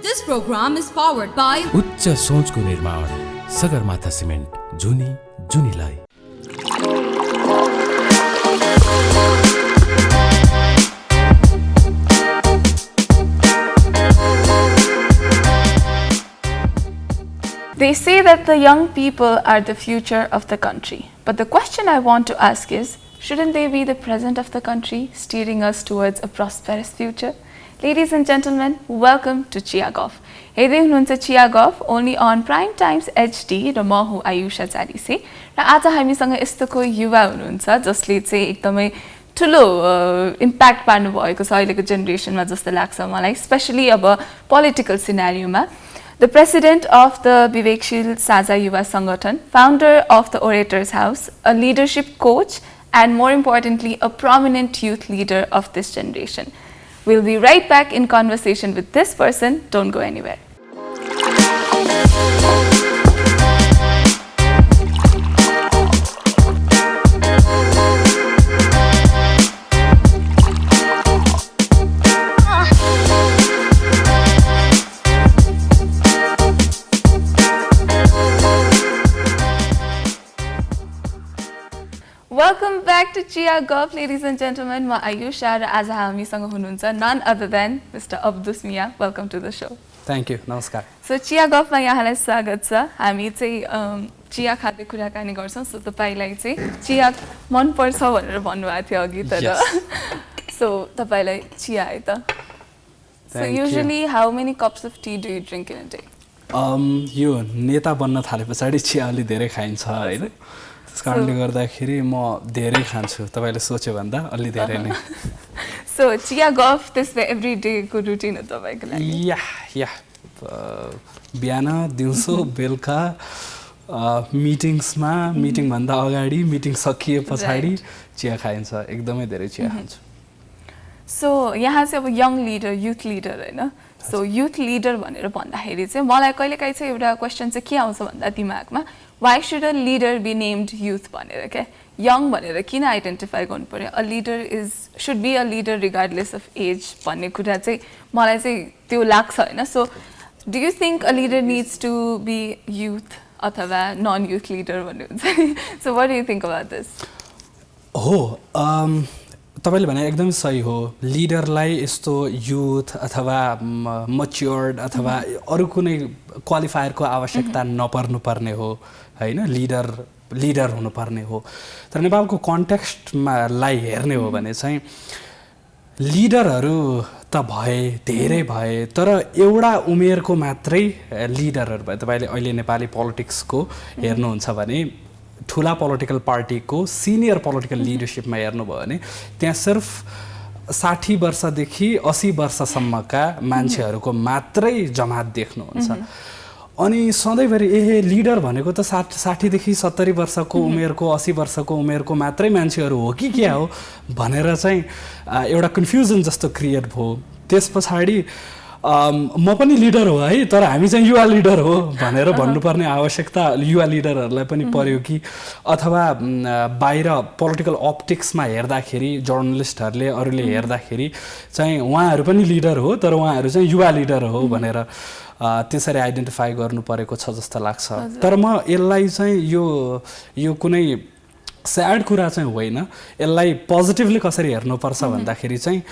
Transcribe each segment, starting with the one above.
This program is powered by उच्च सोचको निर्माण सगरमाथा सिमेन्ट जुनी जुनीलाई। They say that the young people are the future of the country. But the question I want to ask is, shouldn't they be the present of the country, steering us towards a prosperous future? Ladies and gentlemen, welcome to Chia Golf. हेर्दै हुनुहुन्छ Chia Golf only on Prime Times HD र म हुँ आयुषा चालिसे र आज हामीसँग यस्तोको युवा हुनुहुन्छ जसले चाहिँ एकदमै ठुलो इम्प्याक्ट पार्नु भएको छ अहिलेको जेनेरेसनमा जस्तो लाग्छ मलाई, स्पेशली अब political सिनारियोमा। The president of the Vivekshil Saza Yuva Sangathan, founder of the Orators House, a leadership coach, and more importantly, a prominent youth leader of this generation. We'll be right back in conversation with this person. Don't go anywhere. Welcome back to Chia Golf, ladies and gentlemen. Ma Ayusha ra आज हामीसँग हुनुहुन्छ none other than Mr. Abdus Mia. Welcome to the show. Thank you. नमस्कार. So Chia Golf मा यहाँलाई स्वागत छ। हामी चाहिँ चिया खाँदै कुराकानी गर्छौं। So तपाईलाई चाहिँ चिया मन पर्छ भनेर भन्नुभएको थियो अघि तर So तपाईलाई चिया है त? So usually how many cups of tea do you drink in a day? यो नेता बन्न थालेपछि चिया अलि धेरै खाइन्छ हैन? त्यस कारणले गर्दाखेरि म धेरै खान्छु तपाईले सोचे भन्दा अलि धेरै नै। So Chia Golf this every day को रुटिन हो तपाईको लागि? या बिहान दिउँसो बेलुका मिटिङ्समा मिटिङ भन्दा अगाडि मिटिङ सकिए पछाडी चिया खाइन्छ, एकदमै धेरै चिया खान्छु। So यहाँ चाहिँ अब यङ लिडर युथ लिडर हैन? So youth leader भनेर भन्दाखेरि चाहिँ मलाई कहिलेकाहीँ चाहिँ एउटा क्वेशन चाहिँ के आउँछ भन्दा दिमागमा, why should a leader be named youth भनेर के young भनेर किन आइडेन्टिफाई गर्नु पर्यो? A leader should be a leader regardless of age भन्ने कुरा चाहिँ मलाई चाहिँ त्यो लाग्छ हैन? So do you think a leader needs to be youth अथवा non youth leader भन्ने हुन्छ? So what do you think about this? हो तपाईले भने एकदमै सही हो। लिडरलाई यस्तो युथ अथवा मच्योर्ड अथवा अरु कुनै क्वालिफायरको आवश्यकता नपर्नु पर्ने हो हैन? लिडर हुनु पर्ने हो। तर नेपालको कन्टेक्स्टमा लाई हेर्ने हो भने चाहिँ लिडरहरु त भए धेरै भए तर एउटा उमेरको मात्रै लिडरहरु भए। तपाईले अहिले नेपाली पोलिटिक्सको हेर्नुहुन्छ भने ठुला पोलिटिकल पार्टीको सिनियर पोलिटिकल लिडरशिपमा हेर्नुभयो भने त्यहाँ सिर्फ 60 वर्षदेखि 80 वर्षसम्मका मान्छेहरुको मात्रै जमात देख्नुहुन्छ। अनि सधैँभरि लिडर भनेको त 60 देखि 70 वर्षको उमेरको 80 वर्षको उमेरको मात्रै मान्छेहरु हो कि के हो भनेर चाहिँ एउटा कन्फ्युजन जस्तो क्रिएट भयो। त्यसपछि म पनि लिडर हो है तर हामी चाहिँ युवा लिडर हो भनेर भन्नुपर्ने आवश्यकता युवा लिडरहरुलाई पनि पर्यो कि अथवा बाहिर पोलिटिकल अप्टिक्समा हेर्दाखेरि जर्नलिस्टहरुले अरूले हेर्दाखेरि चाहिँ उहाँहरु पनि लिडर हो तर उहाँहरु चाहिँ युवा लिडर हो भनेर त्यसरी आइडेन्टिफाई गर्नु परेको छ जस्तो लाग्छ। तर म यसलाई चाहिँ यो कुनै स्याड कुरा चाहिँ होइन, यसलाई पोजिटिभली कसरी हेर्नुपर्छ भन्दाखेरि चाहिँ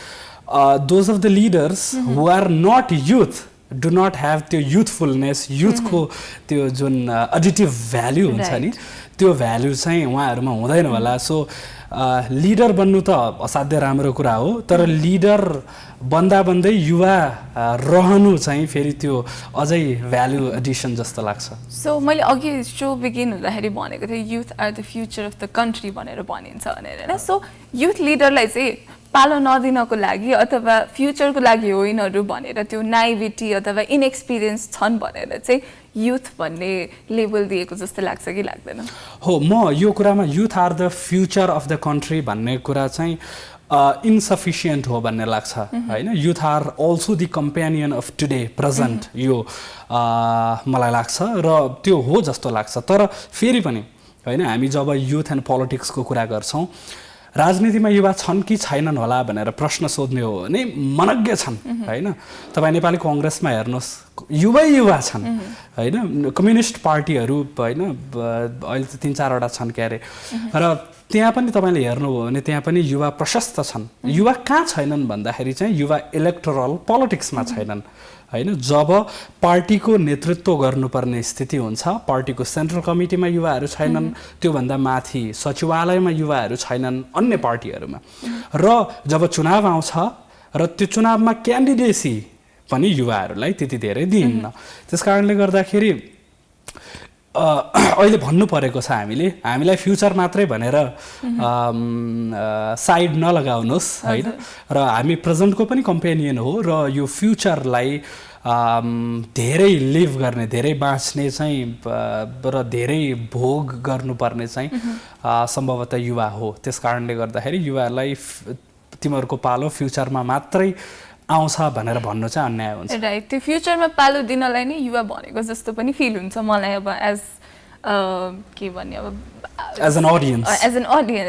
those of the leaders who are not youth do not have the youthfulness, youth को त्यो जुन additive value हुन्छ नि त्यो भ्यालु चाहिँ उहाँहरुमा हुँदैन होला। सो लिडर बन्नु त असाध्य राम्रो कुरा हो तर लिडर बन्दा बन्दै युवा रहनु चाहिँ फेरि त्यो अझै भ्यालु एडिसन जस्तो लाग्छ। सो मैले अघि शो बिगिन हुँदाखेरि भनेको थिएँ youth are the future of the country भनेर भनिन्छ भनेर हैन? सो युथ लिडरलाई चाहिँ पालो नदिनको लागि अथवा फ्युचरको लागि होइनहरु भनेर त्यो नाइभिटी अथवा इनएक्सपिरियन्स छन् भनेर चाहिँ युथ भन्ने लेबल दिएको जस्तो लाग्छ कि लाग्दैन? हो, म यो कुरामा youth are the future of the country भन्ने कुरा चाहिँ इन्सफिसिएन्ट हो भन्ने लाग्छ हैन? Youth are also the companion of today present यो मलाई लाग्छ र त्यो हो जस्तो लाग्छ। तर फेरि पनि हैन हामी जब युथ एन्ड पोलिटिक्सको कुरा गर्छौं राजनीतिमा युवा छन् कि छैनन् होला भनेर प्रश्न सोध्ने हो भने मनज्ञ छन् होइन। तपाईँ नेपाली कङ्ग्रेसमा हेर्नुहोस् युवा छन् होइन। कम्युनिस्ट पार्टीहरू होइन अहिले त 3-4 वटा छन् के अरे, र त्यहाँ पनि तपाईँले हेर्नुभयो भने त्यहाँ पनि युवा प्रशस्त छन्। युवा कहाँ छैनन् भन्दाखेरि चाहिँ युवा इलेक्टोरल पोलिटिक्समा छैनन् होइन। जब पार्टीको नेतृत्व गर्नुपर्ने स्थिति हुन्छ, पार्टीको सेन्ट्रल कमिटीमा युवाहरू छैनन्, त्योभन्दा माथि सचिवालयमा युवाहरू छैनन् अन्य पार्टीहरूमा, र जब चुनाव आउँछ र त्यो चुनावमा क्यान्डिडेसी पनि युवाहरूलाई त्यति धेरै दिइन्न। त्यस कारणले गर्दाखेरि अहिले भन्नु परेको छ हामीलाई फ्युचर मात्रै भनेर साइड नलगाउनुहोस् होइन। र हामी प्रेजेन्टको पनि कम्पेनियन हो, र यो फ्युचरलाई धेरै लिभ गर्ने, धेरै बाँच्ने चाहिँ र धेरै भोग गर्नुपर्ने चाहिँ सम्भवतः युवा हो। त्यस कारणले गर्दाखेरि युवालाई तिमीहरूको पालो फ्युचरमा मात्रै आउँछ भनेर भन्नु चाहिँ अन्याय हुन्छ। राइट, त्यो फ्युचरमा पालो दिनलाई नै युवा भनेको जस्तो पनि फिल हुन्छ मलाई अब एज के भन्ने अब as an audience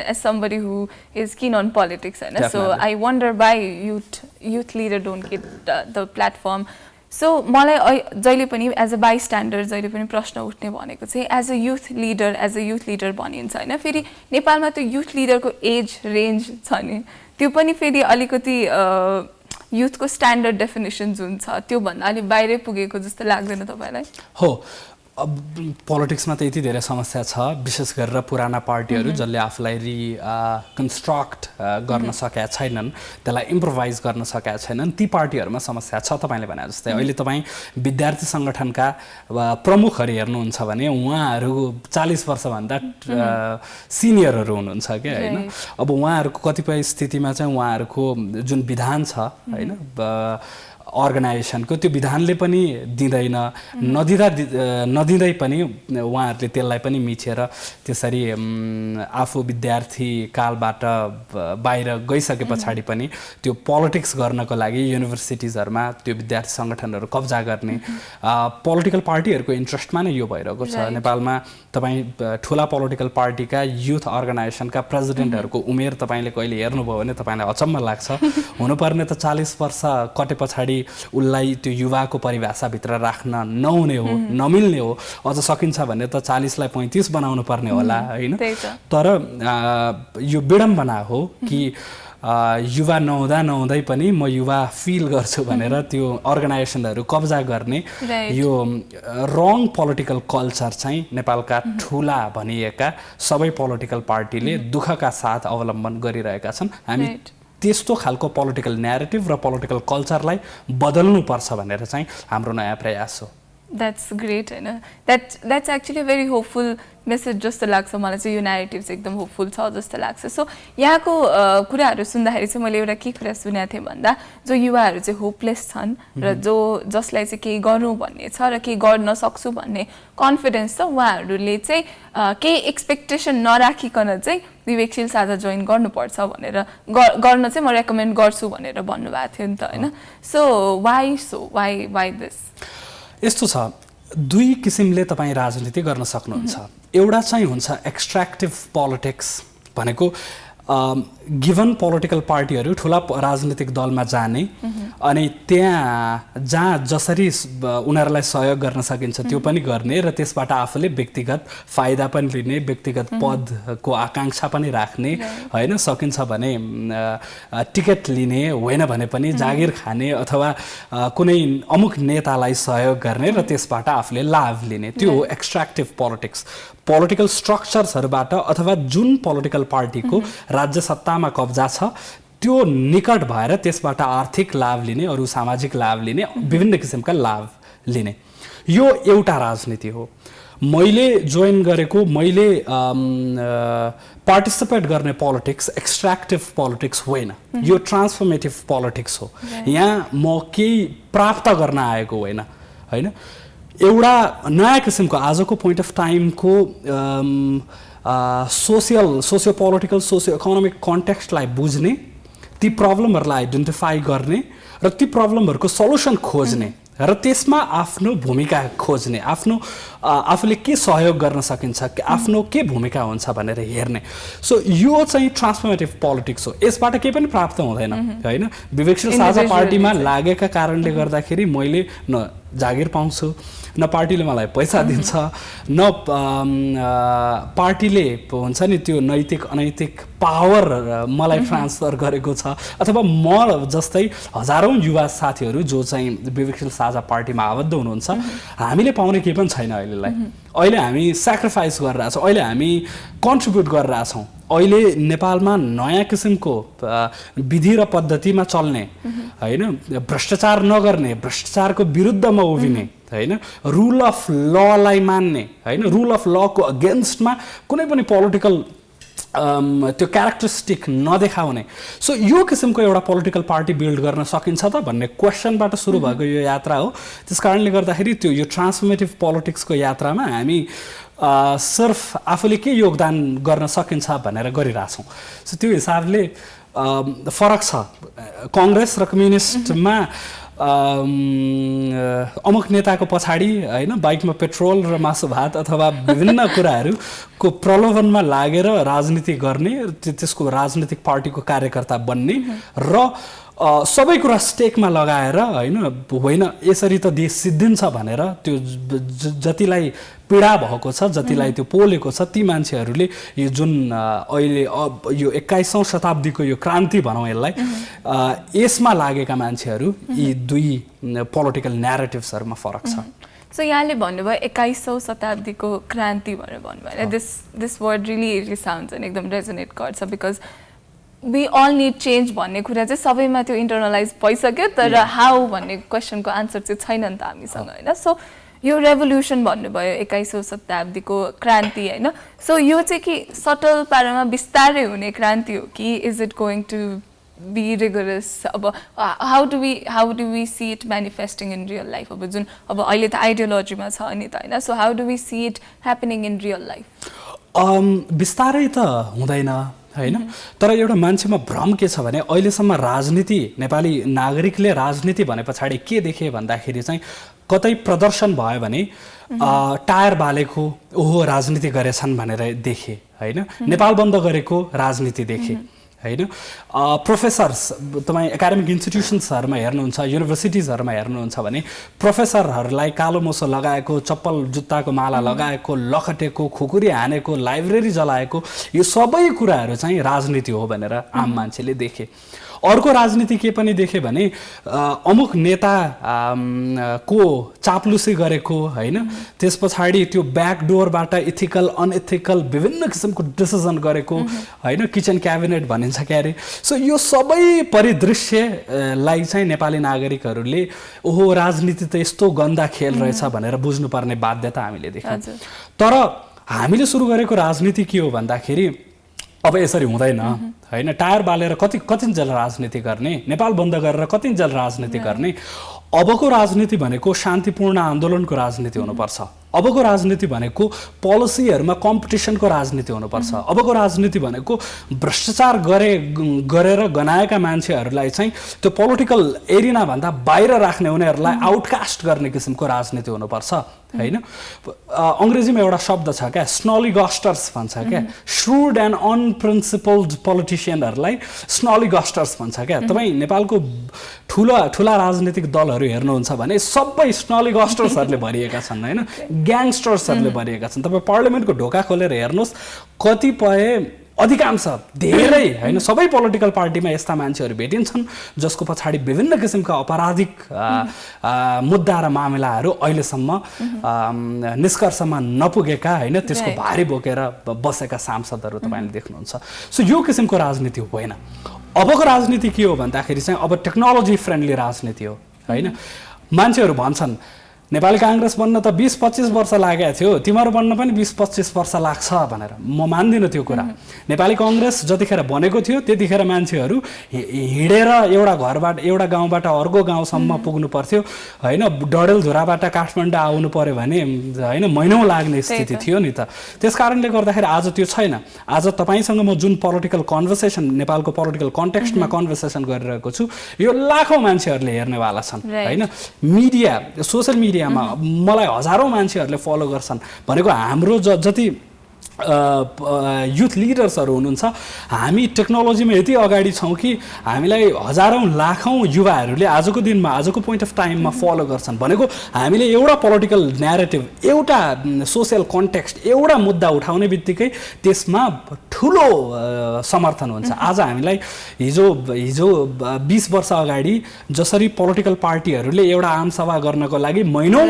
as somebody who is keen on politics होइन। So I wonder why youth leader don't get the platform. So मलाई जहिले पनि एज अ बाई स्ट्यान्डर्ड जहिले पनि प्रश्न उठ्ने भनेको चाहिँ एज अ युथ लिडर भनिन्छ होइन। फेरि नेपालमा त्यो युथ लिडरको एज रेन्ज छ नि, त्यो पनि फेरि अलिकति युथको स्ट्यान्डर्ड डेफिनेसन जुन छ त्योभन्दा अलिक बाहिरै पुगेको जस्तो लाग्दैन तपाईँलाई? हो, अब पोलिटिक्समा त यति धेरै समस्या छ, विशेष गरेर पुराना पार्टीहरू जसले आफूलाई कन्स्ट्रक्ट गर्न सकेका छैनन्, त्यसलाई इम्प्रोभाइज गर्न सकेका छैनन्, ती पार्टीहरूमा समस्या छ। तपाईँले भने जस्तै अहिले तपाईँ विद्यार्थी सङ्गठनका प्रमुखहरू हेर्नुहुन्छ भने उहाँहरू 40 वर्षभन्दा सिनियरहरू हुनुहुन्छ क्या होइन। अब उहाँहरूको कतिपय स्थितिमा चाहिँ उहाँहरूको जुन विधान छ होइन अर्गनाइजेसनको, त्यो विधानले पनि दिँदैन, नदिँदै पनि उहाँहरूले त्यसलाई पनि मिचेर त्यसरी आफू विद्यार्थी कालबाट बाहिर गइसके पछाडि पनि त्यो पोलिटिक्स गर्नको लागि युनिभर्सिटिजहरूमा त्यो विद्यार्थी सङ्गठनहरू कब्जा गर्ने, पोलिटिकल पार्टीहरूको इन्ट्रेस्टमा नै यो भइरहेको छ। नेपालमा तपाईँ ठुला पोलिटिकल पार्टीका युथ अर्गनाइजेसनका प्रेसिडेन्टहरूको उमेर तपाईँले कहिले हेर्नुभयो भने तपाईँलाई अचम्म लाग्छ। हुनुपर्ने त 40 वर्ष कटे पछाडि उसलाई त्यो युवाको परिभाषाभित्र राख्न नहुने हो, नमिल्ने हो। अझ सकिन्छ भने त 40 लाई 35 बनाउनु पर्ने होला होइन। तर यो विडम्बना हो कि युवा नहुँदै पनि म युवा फिल गर्छु भनेर त्यो अर्गनाइजेसनहरू कब्जा गर्ने यो रङ पोलिटिकल कल्चर चाहिँ नेपालका ठुला भनिएका सबै पोलिटिकल पार्टीले दुःखका साथ अवलम्बन गरिरहेका छन्। हामी त्यस्तो खालको पोलिटिकल न्यारेटिभ र पोलिटिकल कल्चरलाई बदल्नुपर्छ भनेर चाहिँ हाम्रो नयाँ प्रयास हो। द्याट्स ग्रेट होइन। That's actually very hopeful message जस्तो लाग्छ मलाई चाहिँ। यो न्यारेटिभ चाहिँ एकदम होपफुल छ जस्तो लाग्छ। सो यहाँको कुराहरू सुन्दाखेरि चाहिँ मैले एउटा के कुरा सुनेको थिएँ भन्दा जो युवाहरू चाहिँ होपलेस छन् र जसलाई चाहिँ केही गर्नु भन्ने छ र केही गर्न सक्छु भन्ने कन्फिडेन्स छ, उहाँहरूले चाहिँ केही एक्सपेक्टेसन नराखिकन चाहिँ विवेकशील साझा जोइन गर्नुपर्छ भनेर गर्न चाहिँ म रेकमेन्ड गर्छु भनेर भन्नुभएको थियो नि त होइन। So why this? यस्तो छ, दुई किसिमले तपाईँ राजनीति गर्न सक्नुहुन्छ। एउटा चाहिँ हुन्छ एक्सट्र्याक्टिभ पोलिटिक्स भनेको गिभन पोलिटिकल पार्टीहरू ठुला राजनीतिक दलमा जाने अनि त्यहाँ जहाँ जसरी उनीहरूलाई सहयोग गर्न सकिन्छ त्यो पनि गर्ने र त्यसबाट आफूले व्यक्तिगत फाइदा पनि लिने, व्यक्तिगत पदको आकाङ्क्षा पनि राख्ने होइन। सकिन्छ भने टिकट लिने, होइन भने पनि जागिर खाने अथवा कुनै अमुक नेतालाई सहयोग गर्ने र त्यसबाट आफूले लाभ लिने, त्यो हो एक्सट्र्याक्टिभ पोलिटिक्स। पोलिटिकल स्ट्रक्चर्सहरूबाट अथवा जुन पोलिटिकल पार्टीको राज्य सत्तामा कब्जा छ त्यो निकट भएर त्यसबाट आर्थिक लाभ लिने, अरू सामाजिक लाभ लिने, विभिन्न किसिमका लाभ लिने, यो एउटा राजनीति हो। मैले जोइन गरेको, मैले पार्टिसिपेट गर्ने पोलिटिक्स एक्सट्र्याक्टिभ पोलिटिक्स होइन, यो ट्रान्सफर्मेटिभ पोलिटिक्स हो। यहाँ म केही प्राप्त गर्न आएको होइन होइन। एउटा नयाँ किसिमको आजको पोइन्ट अफ टाइमको सोसियो पोलिटिकल सोसियो इकोनोमिक कन्टेक्स्टलाई बुझ्ने, ती प्रब्लमहरूलाई आइडेन्टिफाई गर्ने र ती प्रब्लमहरूको सल्युसन खोज्ने र त्यसमा आफ्नो भूमिका खोज्ने, आफ्नो आफूले के सहयोग गर्न सकिन्छ, आफ्नो के भूमिका हुन्छ भनेर हेर्ने। सो यो चाहिँ ट्रान्सफर्मेटिभ पोलिटिक्स हो। यसबाट केही पनि प्राप्त हुँदैन होइन। विवेकशील साझा पार्टीमा लागेका कारणले गर्दाखेरि मैले न जागिर पाउँछु, न पार्टीले मलाई पैसा दिन्छ, न पार्टीले हुन्छ नि त्यो नैतिक अनैतिक पावर मलाई ट्रान्सफर गरेको छ, अथवा म जस्तै हजारौँ युवा साथीहरू जो चाहिँ विवेकशील साझा पार्टीमा आबद्ध हुनुहुन्छ, हामीले पाउने केही पनि छैन अहिलेलाई। अहिले हामी सेक्रिफाइस गरिरहेछौँ, अहिले हामी कन्ट्रिब्युट गरिरहेछौँ। अहिले नेपालमा नयाँ किसिमको विधि र पद्धतिमा चल्ने होइन, भ्रष्टाचार नगर्ने, भ्रष्टाचारको विरुद्धमा उभिने होइन, रुल अफ ललाई मान्ने होइन, रुल अफ लको अगेन्स्टमा कुनै पनि पोलिटिकल त्यो क्यारेक्टरिस्टिक नदेखाउने। सो यो किसिमको एउटा पोलिटिकल पार्टी बिल्ड गर्न सकिन्छ त भन्ने क्वेसनबाट सुरु भएको यो यात्रा हो। त्यस कारणले गर्दाखेरि त्यो यो ट्रान्सफर्मेटिभ पोलिटिक्सको यात्रामा हामी सिर्फ आफूले के योगदान गर्न सकिन्छ भनेर गरिरहेछौँ। सो त्यो हिसाबले फरक छ। कङ्ग्रेस र कम्युनिस्टमा अमुक नेताको पछाडि होइन बाइकमा पेट्रोल र मासु भात अथवा विभिन्न कुराहरूको प्रलोभनमा लागेर राजनीति गर्ने, त्यसको राजनीतिक पार्टीको कार्यकर्ता बन्ने र सबै कुरा स्टेकमा लगाएर होइन यसरी त देश सिद्धिन्छ भनेर त्यो जतिलाई पीडा भएको छ, जतिलाई त्यो पोलेको छ, ती मान्छेहरूले यो जुन अहिले यो 21औं शताब्दीको यो क्रान्ति भनौँ यसलाई, यसमा लागेका मान्छेहरू यी दुई पोलिटिकल न्यारेटिभ्सहरूमा फरक छ। सो यहाँले भन्नुभयो 21औं शताब्दीको क्रान्ति भनेर भन्नुभयो। This word really sounds and एकदम रेजोनेट गर्छ, because we all need change भन्ने कुरा चाहिँ सबैमा त्यो इन्टरनलाइज भइसक्यो, तर हाउ भन्ने क्वेसनको आन्सर चाहिँ छैन नि त हामीसँग होइन। सो यो रेभोल्युसन भन्नुभयो 21औं शताब्दीको क्रान्ति होइन। सो यो चाहिँ कि सटल पारामा बिस्तारै हुने क्रान्ति हो कि is it going to be rigorous? अब how do we see it manifesting in real life? अब जुन अब अहिले त आइडियोलोजीमा छ नि त होइन। So how do we see it happening in real life? बिस्तारै त हुँदैन होइन, तर एउटा मान्छेमा भ्रम के छ भने अहिलेसम्म राजनीति, नेपाली नागरिकले राजनीति भने पछाडि के देखे भन्दाखेरि चाहिँ कतै प्रदर्शन भयो भने टायर बालेको ओहो राजनीति गरेछन् भनेर देखे होइन, नेपाल बन्द गरेको राजनीति देखे होइन। प्रोफेसर्स तपाईँ एकाडेमिक इन्स्टिट्युसन्सहरूमा हेर्नुहुन्छ, युनिभर्सिटिजहरूमा हेर्नुहुन्छ भने प्रोफेसरहरूलाई कालो मोसो लगाएको, चप्पल जुत्ताको माला लगाएको, लखटेको, खुकुरी हानेको, लाइब्रेरी जलाएको, यो सबै कुराहरू चाहिँ राजनीति हो भनेर आम मान्छेले देखे। अर्को राजनीति के पनि देखे भने अमुक नेता को चाप्लुसी गरेको होइन, त्यस पछाडि त्यो ब्याकडोरबाट इथिकल अनइथिकल विभिन्न किसिमको डिसिजन गरेको होइन, किचन क्याबिनेट भनिन्छ क्यारे। सो यो सबै परिदृश्यलाई चाहिँ नेपाली नागरिकहरूले ओहो राजनीति त यस्तो गन्दा खेल रहेछ भनेर बुझ्नुपर्ने बाध्यता हामीले देख्यौँ। तर हामीले सुरु गरेको राजनीति के हो भन्दाखेरि अब यसरी हुँदैन होइन। टायर बालेर कतिन्जेल राजनीति गर्ने, नेपाल बन्द गरेर कतिन्जेल राजनीति गर्ने। अबको राजनीति भनेको शान्तिपूर्ण आन्दोलनको राजनीति हुनुपर्छ। अबको राजनीति भनेको पोलिसीहरूमा कम्पिटिसनको राजनीति हुनुपर्छ। अबको राजनीति भनेको भ्रष्टाचार गरेर गनाएका मान्छेहरूलाई चाहिँ त्यो पोलिटिकल एरिना भन्दा बाहिर राख्ने, उनीहरूलाई आउटकास्ट गर्ने किसिमको राजनीति हुनुपर्छ होइन। अङ्ग्रेजीमा एउटा शब्द छ क्या, स्नलिगस्टर्स भन्छ क्या, श्रुड एन्ड अनप्रिन्सिपल्ड पोलिटिसियनहरूलाई स्नलिगस्टर्स भन्छ क्या। तपाईँ नेपालको ठुला राजनीतिक दलहरू हेर्नुहुन्छ भने सबै स्नलिगस्टर्सहरूले भरिएका छन् होइन, ग्याङस्टर्सहरूले भरिएका छन्। तपाईँ पार्लियामेन्टको ढोका खोलेर हेर्नुहोस्, कतिपय अधिकांश धेरै होइन सबै पोलिटिकल पार्टीमा यस्ता मान्छेहरू भेटिन्छन् जसको पछाडि विभिन्न किसिमका अपराधिक मुद्दा र मामिलाहरू अहिलेसम्म निष्कर्षमा नपुगेका होइन, त्यसको भारी बोकेर बसेका सांसदहरू तपाईँले देख्नुहुन्छ। सो यो किसिमको राजनीति होइन। अबको राजनीति के हो भन्दाखेरि चाहिँ अब टेक्नोलोजी फ्रेन्डली राजनीति हो होइन। मान्छेहरू भन्छन् नेपाली काङ्ग्रेस बन्न त 20-25 वर्ष लागेको थियो, तिमीहरू बन्न पनि 20-25 वर्ष लाग्छ भनेर म मान्दिनँ त्यो कुरा। नेपाली काङ्ग्रेस जतिखेर बनेको थियो त्यतिखेर मान्छेहरू हिँडेर एउटा घरबाट एउटा गाउँबाट अर्को गाउँसम्म पुग्नु पर्थ्यो होइन, डडेलधुराबाट काठमाडौँ आउनु पर्यो भने होइन महिनौँ लाग्ने स्थिति थियो नि त। त्यस कारणले गर्दाखेरि आज त्यो छैन। आज तपाईँसँग म जुन पोलिटिकल कन्भर्सेसन नेपालको पोलिटिकल कन्टेक्स्टमा कन्भर्सेसन गरिरहेको छु यो लाखौँ मान्छेहरूले हेर्नेवाला छन् होइन। मिडिया सोसियल मिडियामा मलाई हजारौँ मान्छेहरूले फलो गर्छन् भनेको हाम्रो जति युथ लिडर्सहरू हुनुहुन्छ हामी टेक्नोलोजीमा यति अगाडि छौँ कि हामीलाई हजारौँ लाखौँ युवाहरूले आजको दिनमा आजको पोइन्ट अफ टाइममा फलो गर्छन् भनेको हामीले एउटा पोलिटिकल न्यारेटिभ एउटा सोसियल कन्टेक्स्ट एउटा मुद्दा उठाउने बित्तिकै त्यसमा ठुलो समर्थन हुन्छ। आज हामीलाई हिजो 20 वर्ष अगाडि जसरी पोलिटिकल पार्टीहरूले एउटा आमसभा गर्नको लागि महिनौँ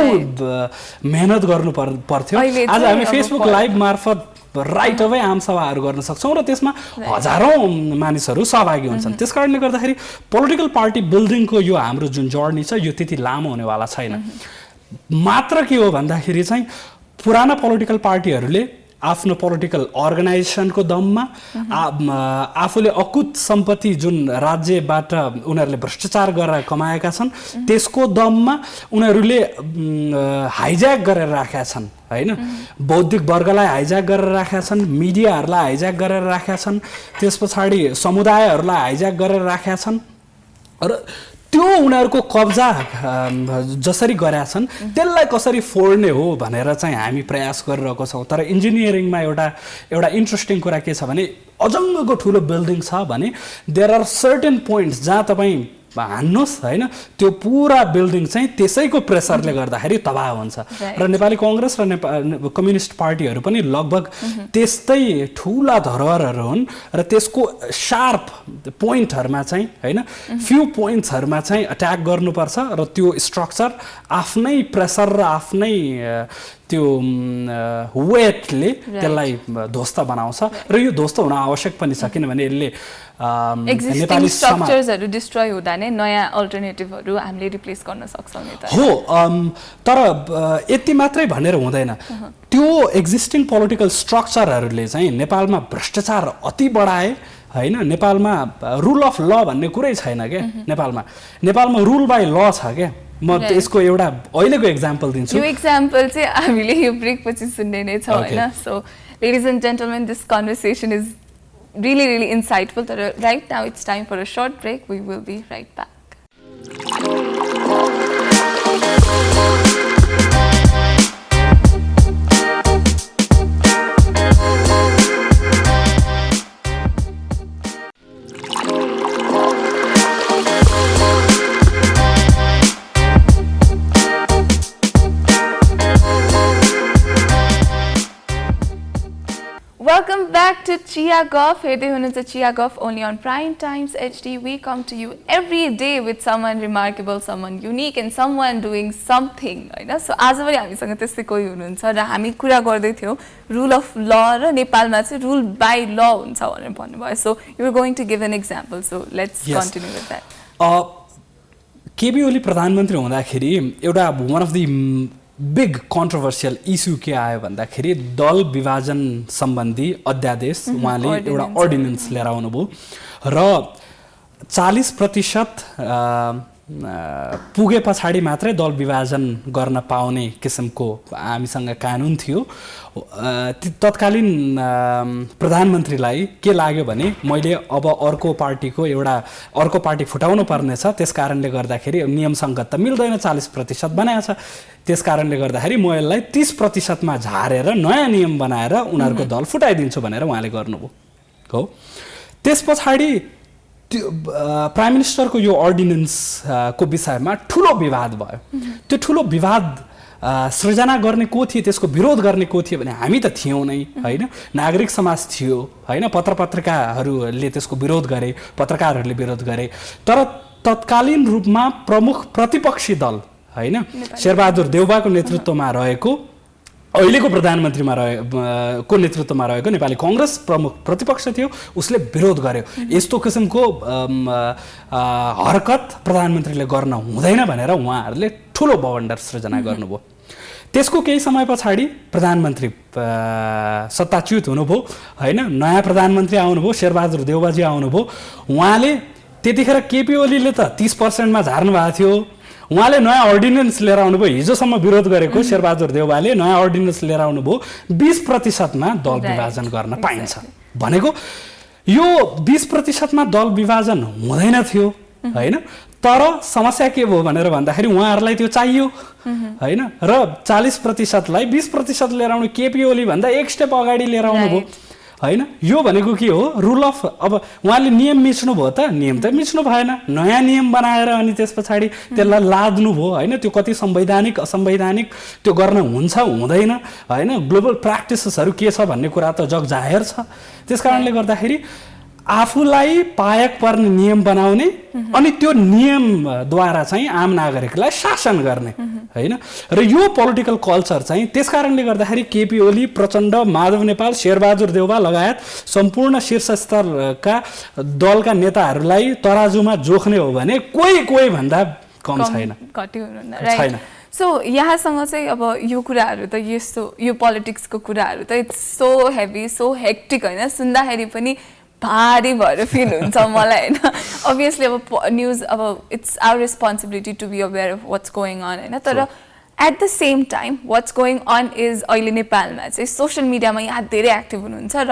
मेहनत गर्नु पर्थ्यो, आज हामी फेसबुक लाइभ मार्फत राइट अवे आमसभाहरू गर्न सक्छौँ र त्यसमा हजारौँ मानिसहरू सहभागी हुन्छन्। त्यस कारणले गर्दाखेरि पोलिटिकल पार्टी बिल्डिङको यो हाम्रो जुन जर्नी छ यो त्यति लामो हुनेवाला छैन। मात्र के हो भन्दाखेरि चाहिँ पुराना पोलिटिकल पार्टीहरूले आफ्नो पोलिटिकल अर्गनाइजेसनको दममा आफूले अकुत सम्पत्ति जुन राज्यबाट उनीहरूले भ्रष्टाचार गरेर कमाएका छन् त्यसको दममा उनीहरूले हाइज्याक गरेर राखेका छन् होइन। बौद्धिक वर्गलाई हाइज्याक गरेर राखेका छन्, मिडियाहरूलाई हाइज्याक गरेर राखेका छन्, त्यस पछाडि समुदायहरूलाई हाइज्याक गरेर राखेका छन् र त्यो उनीहरूको कब्जा जसरी गरेका छन् त्यसलाई कसरी फोड्ने हो भनेर चाहिँ हामी प्रयास गरिरहेको छौँ। तर इन्जिनियरिङमा एउटा इन्ट्रेस्टिङ कुरा के छ भने अजङ्गको ठुलो बिल्डिङ छ भने देयर आर सर्टेन पोइन्ट्स जहाँ तपाईँ हान्नुहोस् होइन त्यो पुरा बिल्डिङ चाहिँ त्यसैको प्रेसरले गर्दाखेरि तबाह हुन्छ। र नेपाली कङ्ग्रेस र कम्युनिस्ट पार्टीहरू पनि लगभग त्यस्तै ठुला धरोहरहरू हुन् र त्यसको शार्प पोइन्टहरूमा चाहिँ होइन फ्यु पोइन्ट्सहरूमा चाहिँ अट्याक गर्नुपर्छ र त्यो स्ट्रक्चर आफ्नै प्रेसर र आफ्नै त्यो वेटले त्यसलाई ध्वस्त बनाउँछ र यो ध्वस्त हुन आवश्यक पनि छ किनभने यसले एक्जिस्टिङ स्ट्रक्चर्सहरू डिस्ट्रोय हुँदा नै नयाँ अल्टरनेटिभहरू हामीले रिप्लेस गर्न सक्छौँ नि त। हो तर यति मात्रै भनेर हुँदैन। त्यो एक्जिस्टिङ पोलिटिकल स्ट्रक्चरहरूले चाहिँ नेपालमा भ्रष्टाचार अति बढाए होइन। नेपालमा रुल अफ ल भन्ने कुरै छैन क्या नेपालमा रुल बाई ल छ क्या। म यसको एउटा अहिलेको एक्जाम्पल दिन्छु। यो एक्जाम्पल चाहिँ हामीले यो ब्रेक पछि सुन्ने नै छौँ होइन। So ladies and gentlemen this conversation is really insightful. Right now it's time for a short break. We will be right back. Welcome back to Chia Golf. Hey, it's Chia Golf only on Prime Times HD. We come to you every day with someone remarkable, someone unique, and someone doing something. Right? So, आज पनि हामीसँग त्यस्तै कोही हुनुहुन्छ र हामी कुरा गर्दै थियौँ रुल अफ ल र नेपालमा चाहिँ रुल बाई ल हुन्छ भनेर भन्नुभयो. So, you were going to give an example. So, let's continue with that. KP Oli प्रधानमन्त्री हुँदाखेरि एउटा one of the big controversial issue के आयो भन्दाखेरि दल विभाजन सम्बन्धी अध्यादेश उहाँले एउटा अर्डिनेन्स लिएर आउनुभयो र 40% पुगे पछाडि मात्रै दल विभाजन गर्न पाउने किसिमको हामीसँग कानुन थियो. तत्कालीन प्रधानमन्त्रीलाई के लाग्यो भने मैले अब अर्को पार्टी फुटाउनु पर्नेछ, त्यस कारणले गर्दाखेरि नियम सङ्गत त मिल्दैन, 40% बनाएको छ, त्यस कारणले गर्दाखेरि म यसलाई 30% मा झारेर नयाँ नियम बनाएर उनीहरूको दल फुटाइदिन्छु भनेर उहाँले गर्नुभयो हो. त्यस पछाडि त्यो प्राइम मिनिस्टरको यो अर्डिनेन्सको विषयमा ठुलो विवाद भयो. त्यो ठुलो विवाद सृजना गर्ने को थिए, त्यसको विरोध गर्ने को थिए भने हामी त थियौँ नै होइन, नागरिक समाज थियो होइन, पत्रकारहरूले त्यसको विरोध गरे, पत्रकारहरूले विरोध गरे. तर तत्कालीन रूपमा प्रमुख प्रतिपक्षी दल होइन शेरबहादुर देउवाको नेतृत्वमा रहेको अहिलेको प्रधानमन्त्रीमा को नेतृत्वमा रहेको नेपाली कांग्रेस प्रमुख प्रतिपक्ष थियो, उसले विरोध गर्यो. यस्तो किसिमको हरकत प्रधानमन्त्रीले गर्न हुँदैन भनेर उहाँहरूले ठुलो बवन्डर सृजना गर्नुभयो त्यसको केही समय पछाडि प्रधानमन्त्री सत्ताच्युत हुनुभयो हैन नयाँ प्रधानमन्त्री आउनुभयो शेरबहादुर देउवाजी आउनुभयो उहाँले त्यतिखेर केपी ओलीले त 30% मा झार्नु भएको थियो उहाँले नयाँ अर्डिनेन्स लिएर आउनुभयो हिजोसम्म विरोध गरेको शेरबहादुर देउवाले नयाँ अर्डिनेन्स लिएर आउनुभयो 20% मा दल विभाजन गर्न पाइन्छ भनेको यो 20% मा दल विभाजन हुँदैन थियो हैन तर समस्या के भयो भनेर भन्दाखेरि उहाँहरूलाई त्यो चाहियो हैन र 40% लाई 20% लिएर आउनु केपी ओली भन्दा एक स्टेप अगाडि लिएर आउनुभयो हैन यो भनेको के हो रुल अफ अब उहाँले नियम मिच्नु भयो त नियम त मिच्नु भएन नयाँ नियम बनाएर अनि त्यसपछि त्यसलाई लाद्नु भयो हैन त्यो कति संवैधानिक असंवैधानिक त्यो गर्न हुन्छ हुँदैन हैन ग्लोबल प्र्याक्टिसेसहरु के छ भन्ने कुरा त जग जाहेर छ त्यसकारणले गर्दाखेरि आफूलाई पायक पर्ने नियम बनाउने अनि त्यो नियमद्वारा चाहिँ आम नागरिकलाई शासन गर्ने हैन र यो पोलिटिकल कल्चर चाहिँ त्यसकारणले गर्दाखेरि केपी ओली प्रचण्ड माधव नेपाल शेरबहादुर देउवा लगायत सम्पूर्ण शीर्ष स्तरका दलका नेताहरूलाई तराजुमा जोख्ने हो भने कोही भन्दा कम छैन छैन सो यहाँसँग चाहिँ अब यो कुराहरू त यस्तो यो पोलिटिक्सको कुराहरू त it's so heavy so hectic हैन सुन्दाखेरि पनि भारी भएर फिल हुन्छ मलाई हैन obviously अब न्यूज अब it's our responsibility to be aware of what's going on हैन तर at the same time what's going on is अहिले नेपालमा चाहिँ सोशल मिडियामा यहाँ धेरै एक्टिभ हुनुहुन्छ र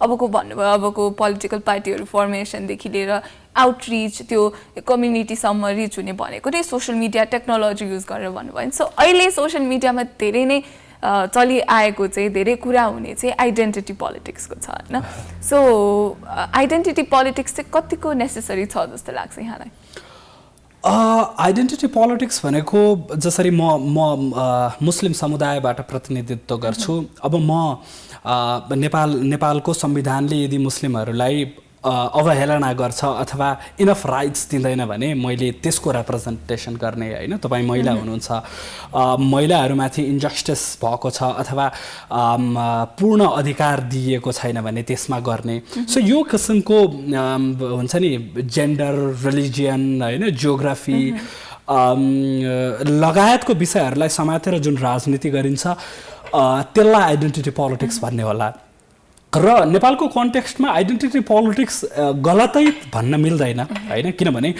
अबको भन्नुभयो अबको पोलिटिकल पार्टीहरू फर्मेसनदेखि लिएर आउटरिच त्यो कम्युनिटीसम्म रिच हुने भनेको नै सोशल मिडिया टेक्नोलोजी युज गरेर भन्नुभयो सो अहिले सोशल मिडियामा धेरै नै चलिआएको चाहिँ धेरै कुरा हुने चाहिँ आइडेन्टिटी पोलिटिक्सको छ हैन सो आइडेन्टिटी पोलिटिक्स चाहिँ कतिको नेसेसरी छ जस्तो लाग्छ यहाँलाई आइडेन्टिटी पोलिटिक्स भनेको जसरी म मुस्लिम समुदायबाट प्रतिनिधित्व गर्छु अब म नेपालको संविधानले यदि मुस्लिमहरूलाई अवहेलना गर्छ अथवा इनफ राइट्स दिँदैन भने मैले त्यसको रिप्रेजेन्टेसन गर्ने हैन तपाई महिला हुनुहुन्छ महिलाहरूमाथि इन्जस्टिस भएको छ अथवा पूर्ण अधिकार दिएको छैन भने त्यसमा गर्ने सो यो किसिमको हुन्छ नि जेन्डर रिलिजियन हैन जियोग्राफी लगायतको विषयहरूलाई समातेर जुन राजनीति गरिन्छ त्यसलाई आइडेन्टिटी पोलिटिक्स भन्ने होला र नेपालको कन्टेक्स्टमा आइडेन्टिटी पोलिटिक्स गलतै भन्न मिल्दैन हैन किनभने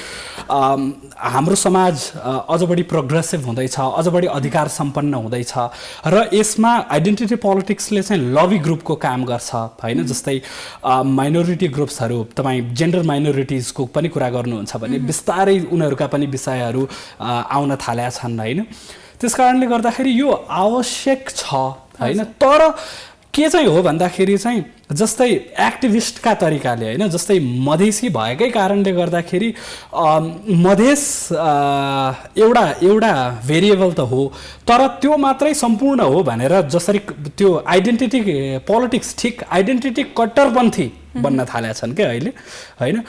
हाम्रो समाज अझ बढी प्रोग्रेसिभ हुँदैछ अझ बढी अधिकार सम्पन्न हुँदैछ र यसमा आइडेन्टिटी पोलिटिक्सले चाहिँ लबी ग्रुपको काम गर्छ हैन जस्तै माइनोरिटी ग्रुप्सहरू तपाई जेन्डर माइनोरिटिजको पनि कुरा गर्नुहुन्छ भने बिस्तारै उनीहरूका पनि विषयहरू आउन थालेका छन् हैन त्यसकारणले गर्दाखेरि यो आवश्यक छ हैन तर के चाहिँ हो भन्दाखेरि चाहिँ जस्तै एक्टिभिस्टका तरिकाले हैन जस्तै मधेसी भएकै कारणले गर्दाखेरि मधेस एउटा भेरिएबल त हो तर त्यो मात्रै सम्पूर्ण हो भनेर जसरी त्यो आइडेन्टिटी पोलिटिक्स ठिक आइडेन्टिटी कट्टरपन्थी बन्न थालेका छन् के अहिले हैन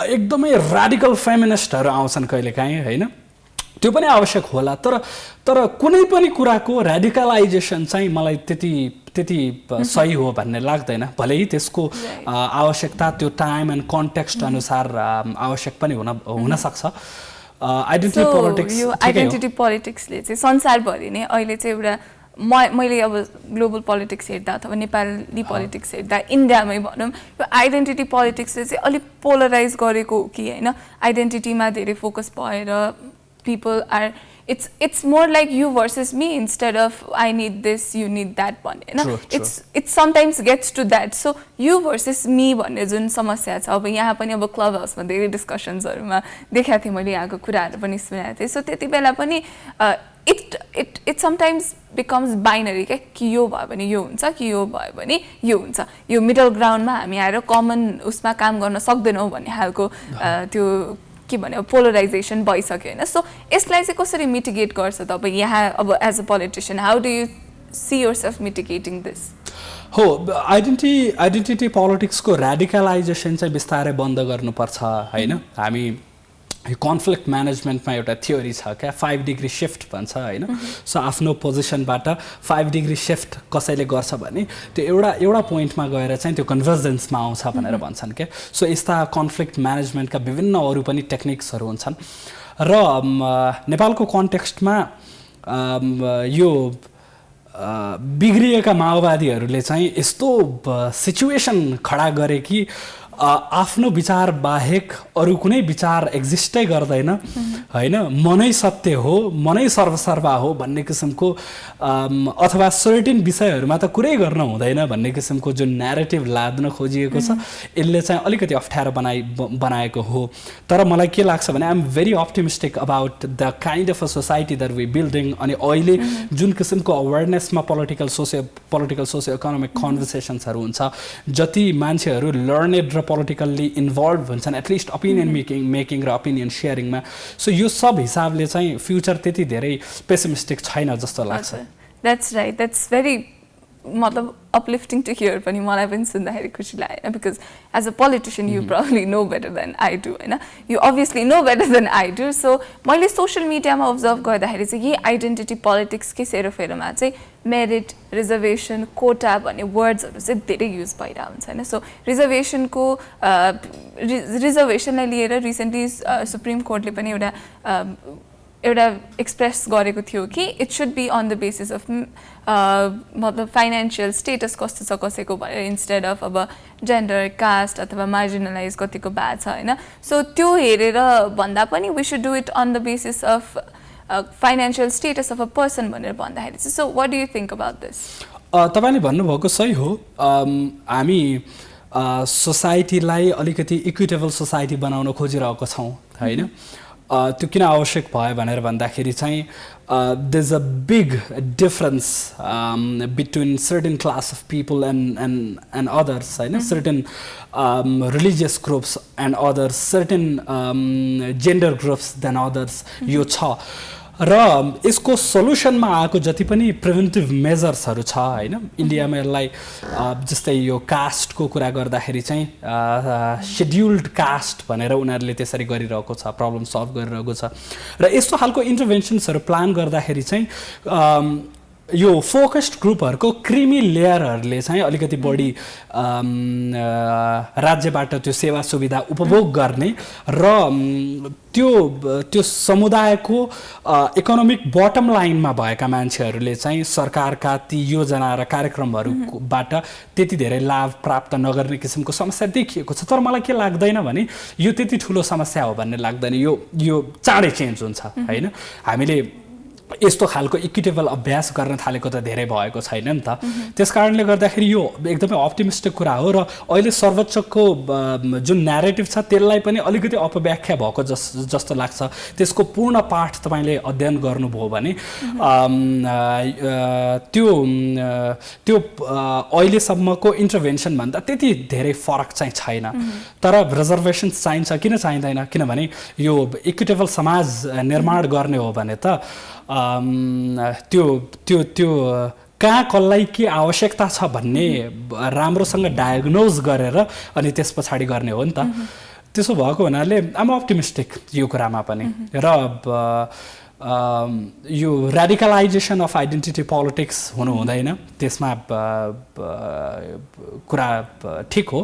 एकदमै राडिकल फेमिनिस्टहरू आउँछन् कहिलेकाहीँ हैन त्यो पनि आवश्यक होला तर कुनै पनि कुराको रेडिकलाइजेसन चाहिँ मलाई त्यति सही हो भन्ने लाग्दैन भलै त्यसको आवश्यकता त्यो टाइम एन्ड कन्टेक्स्ट अनुसार आवश्यक पनि हुन सक्छ आइडेन्टिटी पोलिटिक्स यो आइडेन्टिटी पोलिटिक्सले चाहिँ संसारभरि नै अहिले चाहिँ एउटा मैले अब ग्लोबल पोलिटिक्स हेर्दा अथवा नेपाली पोलिटिक्स हेर्दा इन्डियामै भनौँ यो आइडेन्टिटी पोलिटिक्सले चाहिँ अलिक पोलराइज गरेको हो कि हैन आइडेन्टिटीमा धेरै फोकस भएर people are it's more like you versus me instead of I need this you need that भन्ने हैन it sometimes gets to that so you versus me भन्ने जुन समस्या छ अब यहाँ पनि अब क्लब हाउसमा धेरै डिस्कसन्सहरुमा देखाएको थिएँ मैले यहाँको कुराहरु पनि सुनेको थिएँ सो त्यति बेला पनि it sometimes becomes binary कि यो भयो भने यो हुन्छ कि यो भयो भने यो हुन्छ यो मिडल ग्राउन्डमा हामी आएर कमन उसमा काम गर्न सक्दैनौं भन्ने हालको त्यो के भन्ने पोलराइजेसन भइसक्यो हैन सो यसलाई चाहिँ कसरी मिटिगेट गर्छ तपाईं यहाँ अब as a politician how do you see yourself mitigating this हो आइडेन्टिटी पोलिटिक्सको रेडिकलाइजेसन चाहिँ बिस्तारै बन्द गर्नुपर्छ हैन हामी कन्फ्लिक्ट म्यानेजमेन्टमा एउटा थ्योरी छ क्या 5 डिग्री शिफ्ट भन्छ हैन सो आफ्नो पोजिसनबाट 5 डिग्री शिफ्ट कसैले गर्छ भने त्यो एउटा पोइन्टमा गएर चाहिँ त्यो कन्भर्जेन्समा आउँछ भनेर भन्छन् क्या सो यस्ता कन्फ्लिक्ट म्यानेजमेन्टका विभिन्न अरू पनि टेक्निक्सहरू हुन्छन् र नेपालको कन्टेक्स्टमा यो बिग्रिएका माओवादीहरूले चाहिँ यस्तो सिचुएसन खडा गरे कि आफ्नो विचार बाहेक अरू कुनै विचार एक्जिस्टै गर्दैन हैन मनै सत्य हो मनै सर्वसर्वा हो भन्ने किसिमको अथवा सर्टेन विषयहरूमा त कुरै गर्न हुँदैन भन्ने किसिमको जुन न्यारेटिभ लाद्न खोजिएको छ यसले चाहिँ अलिकति अप्ठ्यारो बनाएको हो तर मलाई के लाग्छ भने I am very optimistic about the kind of a society that we building अनि अहिले जुन किसिमको अवेरनेसमा पोलिटिकल सोसियो इकोनोमिक कन्भर्सेसन्सहरू हुन्छ जति मान्छेहरू लर्नेड र पोलिटिकल्ली इन्भल्भ हुन्छन् एटलिस्ट ओपिनियन मेकिङ र ओपिनियन सेयरिङमा सो यो सब हिसाबले चाहिँ फ्युचर त्यति धेरै पेसिमिस्टिक छैन जस्तो लाग्छ द्याट्स राइट द्याट्स भेरी मतलब uplifting to hear पनि मलाई पनि सुन्दाखेरि खुसी लाग्यो because as a politician you probably know better than I do हैन you obviously know better than I do so मैले सोशल मिडियामा अब्जर्भ गर्दाखेरि चाहिँ यही आइडेन्टिटी पोलिटिक्स के सेरोफेरोमा चाहिँ मेरिट रिजर्भेसन कोटा भन्ने वर्ड्सहरू चाहिँ धेरै युज भइरहेको हुन्छ हैन सो रिजर्भेसनको रिजर्भेसनलाई लिएर रिसेन्टली सुप्रिम कोर्टले पनि एउटा एक्सप्रेस गरेको थियो कि it should be on the basis of मतलब फाइनेन्शियल स्टेटस कस्तो छ कसैको भनेर इन्स्टेड अफ अब जेन्डर कास्ट अथवा मार्जिनलाइज कतिको भए छ हैन सो त्यो हेरेर भन्दा पनि we should do it on the basis of financial status of a person भनेर भन्दाखेरि चाहिँ so what do you think about this तपाईँले भन्नुभएको सही हो हामी सोसाइटीलाई अलिकति इक्विटेबल सोसाइटी बनाउन खोजिरहेको छौँ हैन त्यो किन आवश्यक भयो भनेर भन्दाखेरि चाहिँ there is a big difference between certain class of people and others हैन certain religious groups and others certain gender groups than others यो छ र यसको सल्युसनमा आएको जति पनि प्रिभेन्टिभ मेजर्सहरू छ हैन इन्डियामा यसलाई जस्तै यो कास्टको कुरा गर्दाखेरि चाहिँ सेड्युल्ड कास्ट भनेर उनीहरूले त्यसरी गरिरहेको छ प्रब्लम सल्भ गरिरहेको छ र यस्तो खालको इन्टरभेन्सन्सहरू प्लान गर्दाखेरि चाहिँ यो फोकस्ड ग्रुपहरूको क्रिमी लेयरहरूले चाहिँ अलिकति बढी राज्यबाट त्यो सेवा सुविधा उपभोग गर्ने र त्यो समुदायको इकोनोमिक बटम लाइनमा भएका मान्छेहरूले चाहिँ सरकारका ती योजना र कार्यक्रमहरूबाट त्यति धेरै लाभ प्राप्त नगर्ने किसिमको समस्या देखिएको छ तर मलाई के लाग्दैन भने यो त्यति ठुलो समस्या हो भन्ने लाग्दैन यो चाँडै चेन्ज हुन्छ हैन हामीले यस्तो खालको इक्विटेबल अभ्यास गर्न थालेको त धेरै भएको छैन नि त त्यसकारणले गर्दाखेरि यो एकदमै अप्टिमिस्टिक कुरा हो र अहिले सर्वोच्चको जुन न्यारेटिभ छ त्यसलाई पनि अलिकति अपव्याख्या भएको जस्तो लाग्छ त्यसको पूर्ण पाठ तपाईँले अध्ययन गर्नुभयो भने त्यो अहिलेसम्मको इन्टरभेन्सन भन्दा त्यति धेरै फरक चाहिँ छैन तर रिजर्भेसन चाहिन्छ किन चाहिँदैन किनभने यो इक्विटेबल समाज निर्माण गर्ने हो भने त त्यो कहाँ कसलाई के आवश्यकता छ भन्ने राम्रोसँग डायग्नोज गरेर अनि त्यस पछाडि गर्ने हो नि त त्यसो भएको हुनाले आम अप्टिमिस्टिक यो कुरामा पनि र यो रेडिकलाइजेसन अफ आइडेन्टिटी पोलिटिक्स हुनु हुँदैन त्यसमा कुरा ठिक हो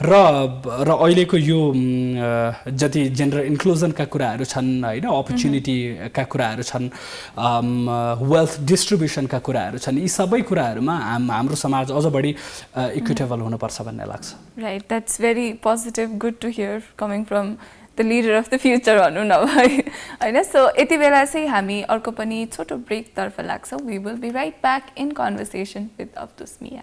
र अहिलेको यो जति जेन्डर इन्क्लुजनका कुराहरू छन् हैन अपर्च्युनिटीका कुराहरू छन् वेल्थ डिस्ट्रिब्युसनका कुराहरू छन् यी सबै कुराहरूमा हाम्रो समाज अझ बढी इक्विटेबल हुनुपर्छ भन्ने लाग्छ right that's very positive good to hear coming from the leader of the future भनौँ न होइन सो यति बेला चाहिँ हामी अर्को पनि छोटो ब्रेकतर्फ लाग्छौँ we will be right back in conversation with Abdus Miya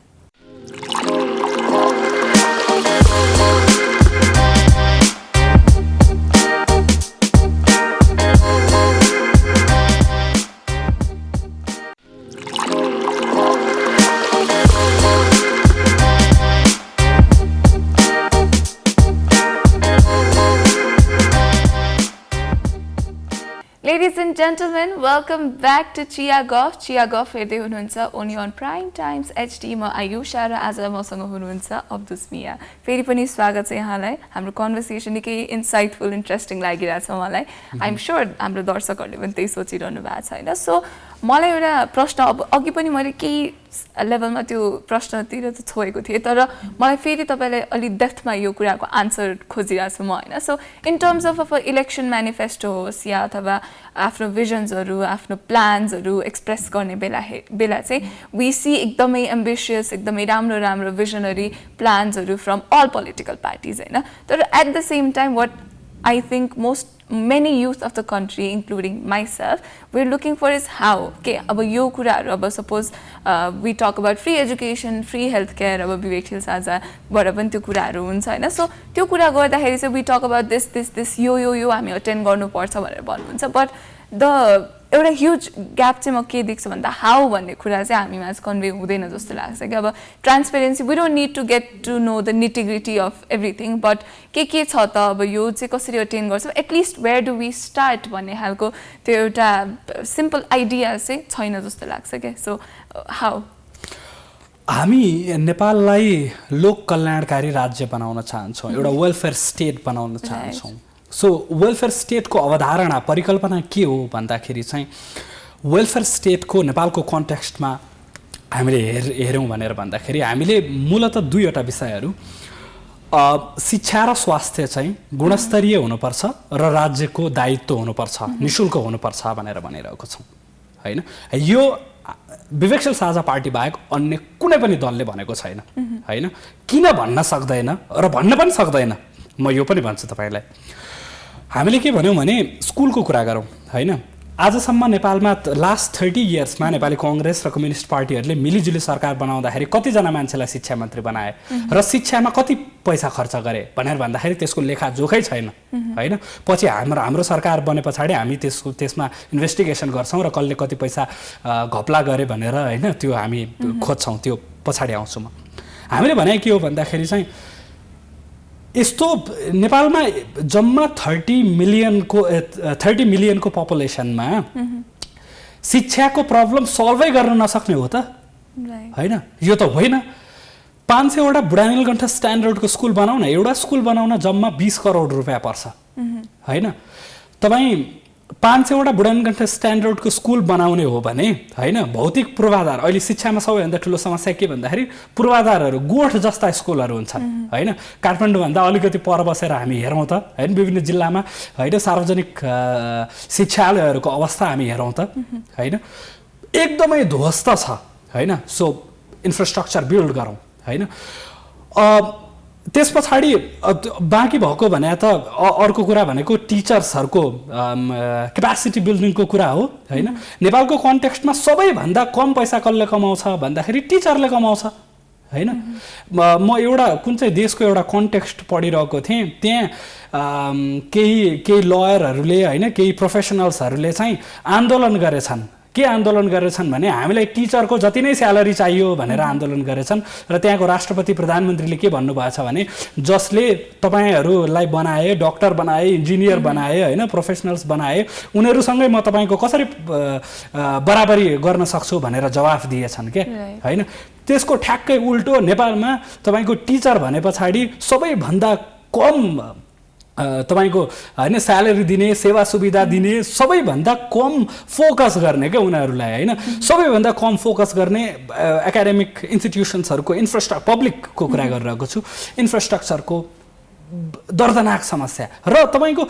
Ladies and gentlemen, welcome back to Chia Golf. Chia Golf हेर्दै हुनुहुन्छ only on Prime Times HD म आयुषा र आज मसँग हुनुहुन्छ अब्दुस मिया फेरि पनि स्वागत छ यहाँलाई हाम्रो कन्भर्सेसन निकै इन्साइटफुल इन्ट्रेस्टिङ लागिरहेछ मलाई आइ एम स्योर हाम्रो दर्शकहरूले पनि त्यही सोचिरहनु भएको छ हैन सो मलाई एउटा प्रश्न अब अघि पनि मैले केही लेभलमा त्यो प्रश्नतिर त छोएको थिएँ तर मलाई फेरि तपाईँलाई अलि डेप्थमा यो कुराको आन्सर खोजिरहेको छु म होइन सो इन टर्म्स अफ अब इलेक्सन म्यानिफेस्टो होस् या अथवा आफ्नो भिजन्सहरू आफ्नो प्लान्सहरू एक्सप्रेस गर्ने बेला चाहिँ वी सी एकदमै एम्बिसियस एकदमै राम्रो राम्रो भिजनरी प्लान्सहरू फ्रम अल पोलिटिकल पार्टिज होइन तर at the same time what I think many youth of the country, including myself, we're looking for is how. Okay, अब यो कुराहरू अब suppose we talk about free education, free healthcare, अब विवेकशील साझाबाट पनि त्यो कुराहरू हुन्छ होइन सो त्यो कुरा गर्दाखेरि चाहिँ we talk about this यो हामी अटेन्ड गर्नुपर्छ भनेर भन्नुहुन्छ बट द एउटा ह्युज ग्याप चाहिँ म के देख्छु भन्दा हाउ भन्ने कुरा चाहिँ हामीमा कन्भे हुँदैन जस्तो लाग्छ कि अब transparency we don't need to get to know the nitty gritty of everything but के छ त अब यो चाहिँ कसरी अटेन्ड गर्छ at least where do we start भन्ने खालको त्यो एउटा सिम्पल आइडिया चाहिँ छैन जस्तो लाग्छ क्या सो हाउ हामी नेपाललाई लोक कल्याणकारी राज्य बनाउन चाहन्छौँ एउटा वेलफेयर स्टेट बनाउन चाहन्छौँ सो वेलफेयर स्टेटको अवधारणा परिकल्पना के हो भन्दाखेरि चाहिँ वेलफेयर स्टेटको नेपालको कन्टेक्स्टमा हामीले हेऱ्यौँ भनेर भन्दाखेरि हामीले मूलत दुईवटा विषयहरू शिक्षा र स्वास्थ्य चाहिँ गुणस्तरीय हुनुपर्छ र राज्यको दायित्व हुनुपर्छ निशुल्क हुनुपर्छ भनेर भनिरहेको छौँ होइन यो विवेकशील साझा पार्टी बाहेक अन्य कुनै पनि दलले भनेको छैन होइन किन भन्न सक्दैन र भन्न पनि सक्दैन म यो पनि भन्छु तपाईँलाई हामीले के भन्यौँ भने स्कुलको कुरा गरौँ होइन आजसम्म नेपालमा लास्ट 30 इयर्समा नेपाली कांग्रेस र कम्युनिस्ट पार्टीहरूले मिलिजुली सरकार बनाउँदाखेरि कतिजना मान्छेलाई शिक्षा मन्त्री बनाए र शिक्षामा कति पैसा खर्च गरे भनेर भन्दाखेरि त्यसको लेखाजोखै छैन होइन पछि हाम्रो सरकार बने पछाडि हामी त्यसमा इन्भेस्टिगेसन गर्छौँ र कसले कति पैसा घपला गरे भनेर होइन त्यो हामी खोज्छौँ त्यो पछाडि आउँछु म हामीले भने के हो भन्दाखेरि चाहिँ यस्तो नेपालमा जम्मा 30 मिलियनको पपुलेसनमा शिक्षाको प्रब्लम सल्भै गर्न नसक्ने हो त होइन यो त होइन 500 वटा बुढानीलकण्ठ स्ट्यान्डर्डको स्कुल बनाउन एउटा स्कुल बनाउन जम्मा 20 करोड रुपैयाँ पर्छ होइन तपाईँ 500 वटा बुढानीलकण्ठ स्ट्यान्डर्डको स्कुल बनाउने हो भने होइन भौतिक पूर्वाधार अहिले शिक्षामा सबैभन्दा ठुलो समस्या के भन्दाखेरि पूर्वाधारहरू गोठ जस्ता स्कुलहरू हुन्छन् होइन काठमाडौँभन्दा अलिकति पर बसेर हामी हेरौँ त होइन विभिन्न जिल्लामा होइन सार्वजनिक शिक्षालयहरूको अवस्था हामी हेरौँ त होइन एकदमै ध्वस्त छ होइन सो इन्फ्रास्ट्रक्चर बिल्ड गरौँ होइन त्यस पछाडि बाँकी भएको भने त अर्को कुरा भनेको टिचर्सहरूको क्यापासिटी बिल्डिङको कुरा हो होइन नेपालको कन्टेक्स्टमा सबैभन्दा कम पैसा कसले कमाउँछ भन्दाखेरि टिचरले कमाउँछ होइन म एउटा कुन चाहिँ देशको एउटा कन्टेक्स्ट पढिरहेको थिएँ त्यहाँ केही लयरहरूले होइन केही प्रोफेसनल्सहरूले चाहिँ आन्दोलन गरेछन् के आन्दोलन गरेछन् भने हामीलाई टिचरको जति नै स्यालेरी चाहियो भनेर आन्दोलन गरेछन् र त्यहाँको राष्ट्रपति प्रधानमन्त्रीले के भन्नुभएको छ भने जसले तपाईँहरूलाई बनाए डाक्टर बनाए इन्जिनियर बनाए होइन प्रोफेसनल्स बनाए उनीहरूसँगै म तपाईँको कसरी बराबरी गर्न सक्छु भनेर जवाफ दिएछन् के होइन त्यसको ठ्याक्कै उल्टो नेपालमा तपाईँको टिचर भने पछाडि सबैभन्दा कम तपाईको हैन स्यालेरी दिने सेवा सुविधा दिने सबैभन्दा कम फोकस गर्ने के उनीहरूलाई हैन सबैभन्दा कम फोकस गर्ने एकाडेमिक इन्स्टिट्युसन्सहरुको पब्लिकको कुरा गरिरहेको छु इन्फ्रास्ट्रक्चरको दर्दनाक समस्या र तपाईको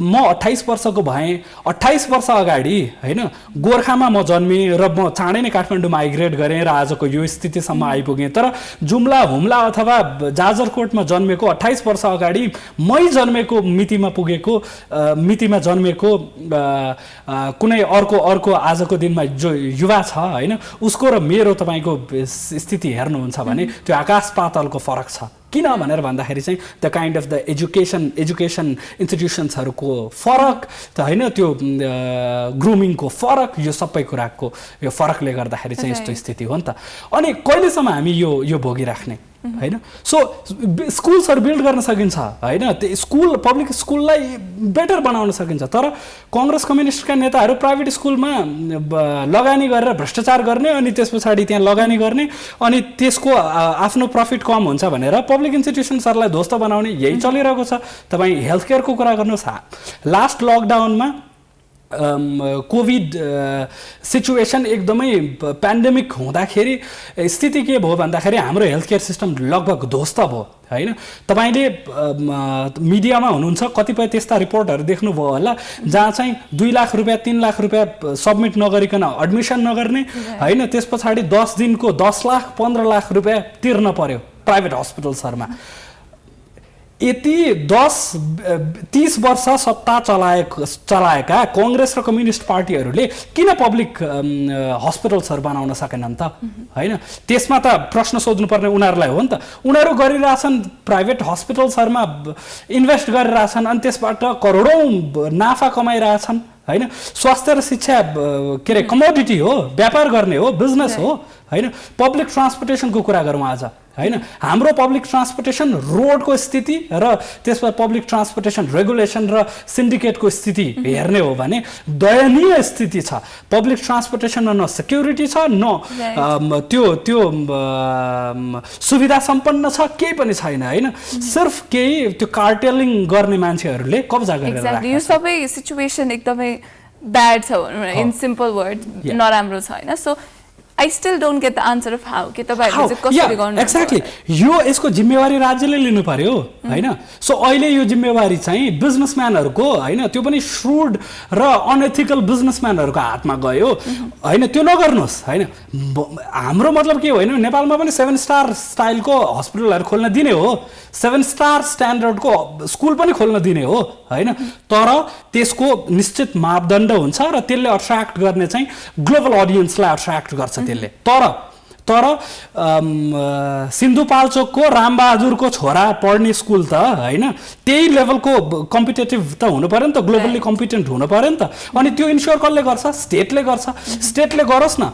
म 28 वर्षको भएँ 28 वर्ष अगाडि हैन गोरखामा म जन्मे र म चाँडै नै काठमाडौँ माइग्रेट गरेँ र आजको यो स्थितिसम्म आइपुगेँ तर जुम्ला हुम्ला अथवा जाजरकोटमा जन्मेको 28 वर्ष अगाडि मै जन्मेको मितिमा जन्मेको कुनै अर्को आजको दिनमा जो युवा छ हैन उसको र मेरो तपाईको स्थिति हेर्नुहुन्छ भने त्यो आकाश पातालको फरक छ किन भनेर भन्दाखेरि चाहिँ the kind of the education इन्स्टिट्युसन्सहरुको फरक त हैन त्यो ग्रुमिङको फरक यो सबै कुराको यो फरकले गर्दाखेरि चाहिँ यस्तो स्थिति हो नि त अनि कहिलेसम्म हामी यो भोगिराख्ने हैन सो स्कुल्सहरु बिल्ड गर्न सकिन्छ हैन स्कुल पब्लिक स्कुललाई बेटर बनाउन सकिन्छ तर कांग्रेस कम्युनिस्टका नेताहरु प्राइभेट स्कुलमा लगानी गरेर भ्रष्टाचार गर्ने अनि त्यसपछि त्यहाँ लगानी गर्ने अनि त्यसको आफ्नो प्रफिट कम हुन्छ भनेर पब्लिक इन्स्टिट्युसन्सहरुलाई ध्वस्त बनाउने यही चलिरहेको छ तपाई हेल्थ केयरको कुरा गर्नुस् लास्ट लकडाउनमा कोभिड सिचुएसन एकदमै पेन्डेमिक हुँदाखेरि स्थिति के भयो भन्दाखेरि हाम्रो हेल्थ केयर सिस्टम लगभग ध्वस्त भयो हैन। तपाईले मिडियामा हुनुहुन्छ कतिपय त्यस्ता रिपोर्टहरू देख्नुभयो होला जहाँ चाहिँ 2 लाख रुपैयाँ 3 लाख रुपैयाँ सबमिट नगरिकन एडमिसन नगर्ने हैन, त्यस पछाडि 10 दिनको 10 लाख 15 लाख रुपैयाँ तिर्न पर्यो प्राइभेट हस्पिटल्सहरुमा। यति 30 वर्ष सत्ता चलाएका कांग्रेस र कम्युनिस्ट पार्टीहरूले किन पब्लिक हस्पिटल्सहरु बनाउन सकेनन् त हैन। त्यसमा त प्रश्न सोध्नु पर्ने उनीहरुलाई हो नि त। उनीहरु गरिरहेछन् प्राइभेट हस्पिटल्सहरुमा इन्भेस्ट गरिरहेछन् अनि त्यसबाट करोडौं नाफा कमाइरहेछन् हैन। स्वास्थ्य र शिक्षा के रे कमोडिटी हो, व्यापार गर्ने हो, बिजनेस हो हैन। पब्लिक ट्रान्सपोर्टेसनको कुरा गरौँ आज हैन। हाम्रो पब्लिक ट्रान्सपोर्टेसन रोडको स्थिति र त्यसमा पब्लिक ट्रान्सपोर्टेसन रेगुलेसन र सिन्डिकेटको स्थिति हेर्ने हो भने दयनीय स्थिति छ। पब्लिक ट्रान्सपोर्टेसनमा न सेक्युरिटी छ न त्यो सुविधा सम्पन्न छ, केही पनि छैन हैन। सिर्फ केही त्यो कार्टेलिङ गर्ने मान्छेहरूले कब्जा गरेर राखेको छ। यो सबै सिचुएसन एकदमै ब्याड छ इन सिम्पल वर्ड, नराम्रो छ हैन। So I still don't get the answer of how के तपाईहरुले चाहिँ कसरी गर्नु। एक्ज्याक्टली, यो यसको जिम्मेवारी राज्यले लिनु पर्यो हैन। सो अहिले यो जिम्मेवारी चाहिँ बिजनेसम्यानहरुको हैन, त्यो पनि श्रूड र अनएथिकल बिजनेसम्यानहरुको हातमा गयो हैन। त्यो नगर्नुस् हैन। हाम्रो मतलब के हो हैन, नेपालमा पनि 7 स्टार स्टाइलको हस्पिटलहरु खोल्न दिने हो, 7 स्टार स्ट्यान्डर्डको स्कुल पनि खोल्न दिने हो हैन। तर त्यसको निश्चित मापदण्ड हुन्छ र त्यसले अट्र्याक्ट गर्ने चाहिँ ग्लोबल अडियन्सलाई अट्र्याक्ट गर्छ त्यसले। तर सिन्धुपाल्चोकको रामबहादुरको छोरा पढ्ने स्कुल त हैन, त्यही लेभलको कम्पिटेटिभ त हुनु पर्यो नि त, ग्लोबली कम्पिटेन्ट हुनु पर्यो नि त। अनि त्यो इन्स्योर कसले गर्छ? स्टेटले गर्छ। स्टेटले गरोस् न,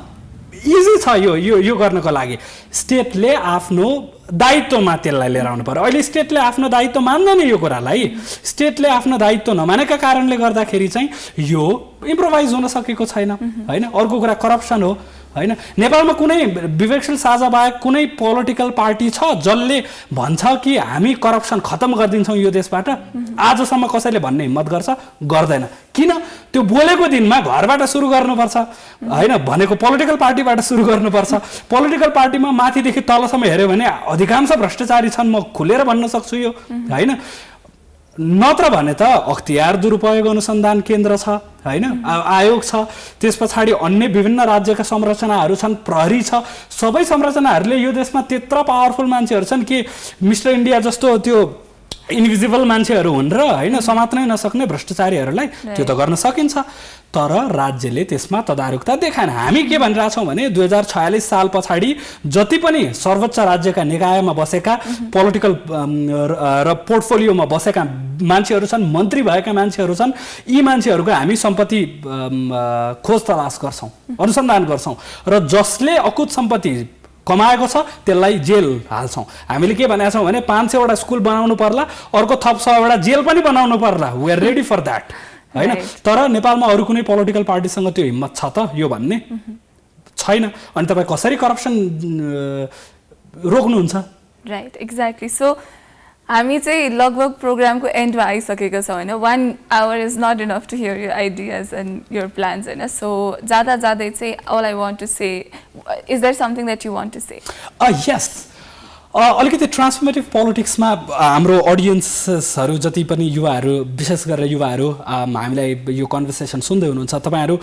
इजी छ यो गर्नको लागि। स्टेटले आफ्नो दायित्वमा त्यसलाई लिएर आउनु पर्यो। अहिले स्टेटले आफ्नो दायित्व मान्दैन यो कुरालाई। स्टेटले आफ्नो दायित्व नमानेका कारणले गर्दाखेरि चाहिँ यो इम्प्रोभाइज हुन सकेको छैन हैन। अर्को कुरा करप्सन हो हैन। नेपालमा कुनै विवेकशील साझा बाहेक कुनै पोलिटिकल पार्टी छ जसले भन्छ कि हामी करप्सन खत्तम गरिदिन्छौँ यो देशबाट? आजसम्म कसैले भन्ने हिम्मत गर्छ? गर्दैन। किन? त्यो बोलेको दिनमा घरबाट सुरु गर्नुपर्छ हैन, भनेको पोलिटिकल पार्टीबाट सुरु गर्नुपर्छ। पोलिटिकल पार्टीमा माथिदेखि तलसम्म हेर्यो भने अधिकांश भ्रष्टाचारी छन्, म खुलेर भन्न सक्छु यो हैन। नत्र भने त अख्तियार दुरुपयोग अनुसन्धान केन्द्र छ हैन, आयोग छ, त्यस पछाडि अन्य विभिन्न राज्यका संरचनाहरू छन्, प्रहरी छ। सबै संरचनाहरूले यो देशमा त्यत्र पावरफुल मान्छेहरू छन् कि मिस्टर इन्डिया जस्तो त्यो इन्भिजिबल मान्छेहरू हुन् र हैन, समात्नै नसक्ने भ्रष्टाचारीहरूलाई त्यो त गर्न सकिन्छ। तर राज्यले त्यसमा तदारुकता देखाएन। हामी के भनिरहेछौँ भने 2046 साल पछाडि जति पनि सर्वोच्च राज्यका निकायमा बसेका पोलिटिकल र पोर्टफोलियोमा बसेका मान्छेहरू छन्, मन्त्री भएका मान्छेहरू छन्, यी मान्छेहरूको हामी सम्पत्ति खोज तलास गर्छौँ, अनुसन्धान गर्छौँ र जसले अकुत सम्पत्ति कमाएको छ त्यसलाई जेल हाल्छौँ। हामीले के भनेका छौँ भने 500 वटा स्कुल बनाउनु पर्ला, अर्को थप 100 वटा जेल पनि बनाउनु पर्ला। We are ready for that हैन। तर नेपालमा अरू कुनै पोलिटिकल पार्टीसँग त्यो हिम्मत छ त यो भन्ने छैन। अनि तपाईँ कसरी करप्सन रोक्नुहुन्छ? Right, exactly. सो हामी चाहिँ लगभग प्रोग्रामको एन्डमा आइसकेको छौँ होइन। 1 hour is not enough to hear your ideas and your plans होइन। सो जाँदा जाँदै चाहिँ all I want to say, is there something that you want to say? Yes, अलिकति ट्रान्सफर्मेटिभ पोलिटिक्समा हाम्रो अडियन्सेसहरू जति पनि युवाहरू, विशेष गरेर युवाहरू हामीलाई यो कन्भर्सेसन सुन्दै हुनुहुन्छ, तपाईँहरू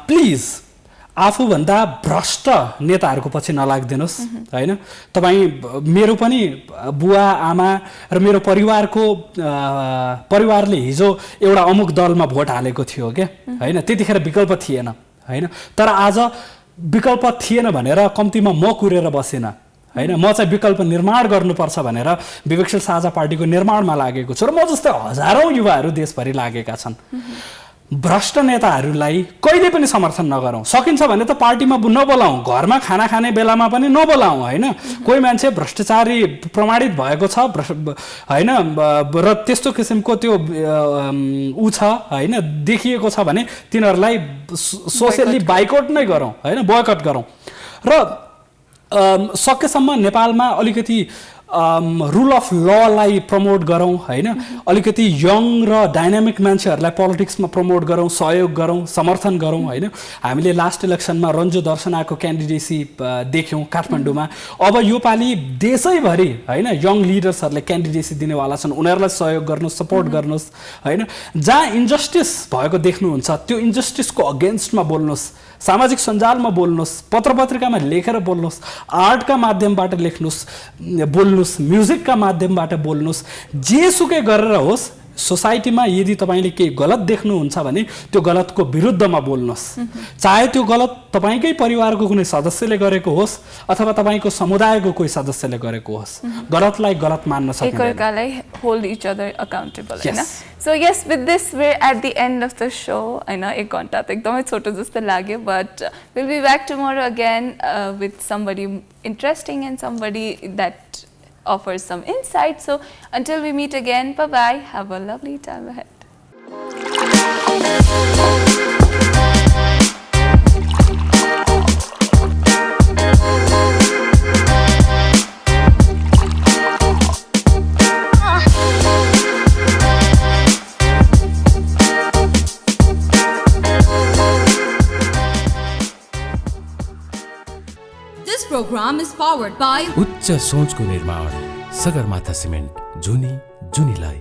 प्लिज आफूभन्दा भ्रष्ट नेताहरूको पछि नलागिदिनुहोस् हैन। तपाईँ मेरो पनि बुवा आमा र मेरो परिवारले हिजो एउटा अमुक दलमा भोट हालेको थियो क्या हैन, त्यतिखेर विकल्प थिएन हैन। तर आज विकल्प थिएन भनेर कम्तीमा म कुरेर बसेन हैन। म चाहिँ विकल्प निर्माण गर्नुपर्छ भनेर विवेकशील साझा पार्टीको निर्माणमा लागेको छु र म जस्तै हजारौं युवाहरू देशभरि लागेका छन्। भ्रष्ट नेताहरूलाई कहिले पनि समर्थन नगरौँ। सकिन्छ भने त पार्टीमा नबोलाउँ, घरमा खाना खाने बेलामा पनि नबोलाउँ हैन। कोही मान्छे भ्रष्टाचारी प्रमाणित भएको छ हैन र त्यस्तो किसिमको त्यो उ छ हैन, देखिएको छ भने तिनीहरूलाई सोसियली बाइकआउट नै गरौँ हैन, बोयकट गरौँ। र सकेसम्म नेपालमा अलिकति रुल अफ ललाई प्रमोट गरौँ होइन, अलिकति यङ र डाइनामिक मान्छेहरूलाई पोलिटिक्समा प्रमोट गरौँ, सहयोग गरौँ, समर्थन गरौँ होइन। हामीले लास्ट इलेक्सनमा रन्जु दर्शनाको क्यान्डिडेसी देख्यौँ काठमाडौँमा। अब योपालि देशैभरि होइन यङ लिडर्सहरूले क्यान्डिडेसी दिनेवाला छन्, उनीहरूलाई सहयोग गर्नुहोस्, सपोर्ट गर्नुहोस् होइन। जहाँ इन्जस्टिस भएको देख्नुहुन्छ त्यो इन्जस्टिसको अगेन्स्टमा बोल्नुहोस्, सामाजिक सञ्जालमा बोल्नुहोस्, पत्रपत्रिकामा लेखेर बोल्नुहोस्, आर्टका माध्यमबाट बोल्नुहोस्, म्युजिकका माध्यमबाट बोल्नुहोस्, जेसुकै गरेर होस्। सोसाइटीमा यदि तपाईँले केही गलत देख्नुहुन्छ भने त्यो गलतको विरुद्धमा बोल्नुहोस्, चाहे त्यो गलत तपाईँकै परिवारको कुनै सदस्यले गरेको होस् अथवा तपाईँको समुदायको कोही सदस्यले गरेको होस्, गलतलाई गलत मान्न सकिँदैन। होल्ड इच अदर अकाउन्टेबल हैन। So yes, with this way at the end of the show हैन। 1 घण्टा त एकदमै छोटो जस्तो लाग्यो, but will be back tomorrow again with somebody interesting and somebody that offers some insight. So until we meet again, bye bye, have a lovely time ahead. This program is powered by उच्च सोचको निर्माण Sagarmatha cement, जुनी जुनीलाई।